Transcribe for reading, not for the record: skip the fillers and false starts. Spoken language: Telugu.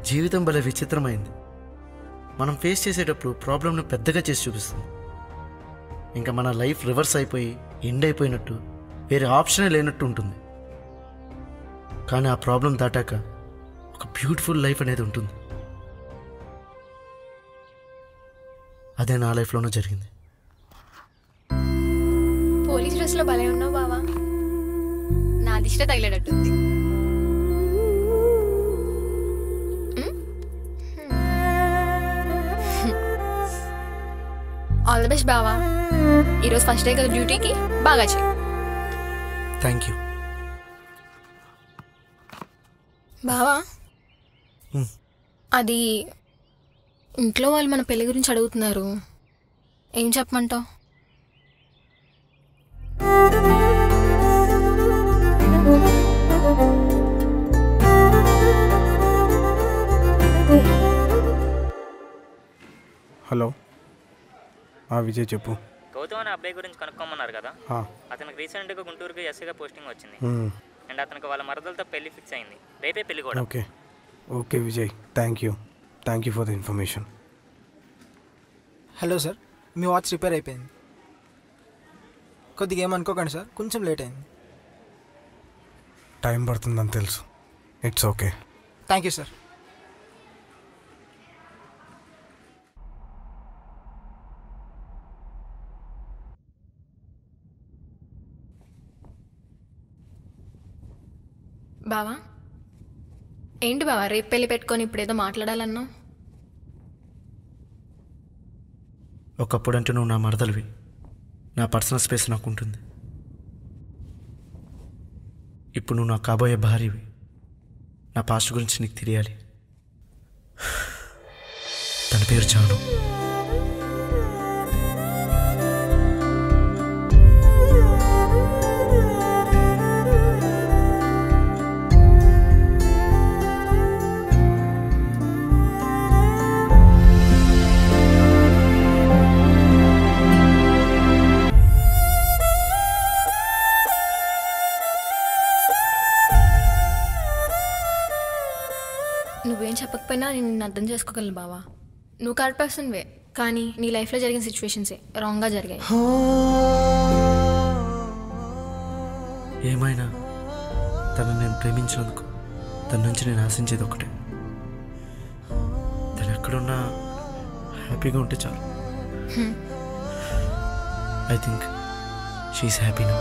జీవితం భలే విచిత్రమైంది. మనం ఫేస్ చేసేటప్పుడు ప్రాబ్లంను పెద్దగా చేసి చూపిస్తుంది. ఇంకా మన లైఫ్ రివర్స్ అయిపోయి ఎండ్ అయిపోయినట్టు, వేరే ఆప్షనే లేనట్టు ఉంటుంది. కానీ ఆ ప్రాబ్లం దాటాక ఒక బ్యూటిఫుల్ లైఫ్ అనేది ఉంటుంది. అదే నా లైఫ్లోనూ జరిగింది. పోలీస్ డ్రెస్లో భలే ఉన్నావు బావా. నా దిష్ట తగిలేటట్టుంది. ఆల్ ది బెస్ట్ బావా. ఈరోజు ఫస్ట్ డే కదా డ్యూటీకి, బాగా చేయి. థ్యాంక్ యూ బావా. అది ఇంట్లో వాళ్ళు మన పెళ్లి గురించి అడుగుతున్నారు, ఏం చెప్పమంటావు? హలో, విజయ్ చెప్పు. గౌతమ్ అనే అబ్బాయి గురించి కనుక్కోమన్నారు కదా, అతనికి రీసెంట్గా గుంటూరుకి ఎస్సీగా పోస్టింగ్ వచ్చింది. అండ్ అతనికి వాళ్ళ మరదలతో పెళ్లి ఫిక్స్ అయింది. రేపే పెళ్లి కూడా. Okay okay Vijay, thank you for the information. Hello sir, me watch repair అయిపోయింది. కొద్దిగా ఏమనుకోకండి సార్, కొంచెం లేట్ అయింది. టైం పడుతుందని తెలుసు, it's okay. Thank you sir. బావా, ఏంటి బావా రేపు పెళ్ళి పెట్టుకొని ఇప్పుడేదో మాట్లాడాలన్నావు? ఒకప్పుడంటే నువ్వు నా మరదలివి, నా పర్సనల్ స్పేస్ నాకు ఉంటుంది. ఇప్పుడు నువ్వు నా కాబోయే భార్యవి, నా పాస్ట్ గురించి నీకు తెలియాలి. తన పేరు జాను. నువ్వేం చెప్పకపోయినా నేను నిన్ను అర్థం చేసుకోగలను బావా. నువ్వు కరెక్ట్ పర్సన్వే, కానీ నీ లైఫ్లో జరిగిన సిచ్యువేషన్సే రాంగ్గా జరిగాయి. ఏమైనా తను నేను ప్రేమించినందుకు తన నుంచి నేను ఆశించేది ఒకటే, తను ఎక్కడున్నా హ్యాపీగా ఉంటే చాలు. I think she's happy now.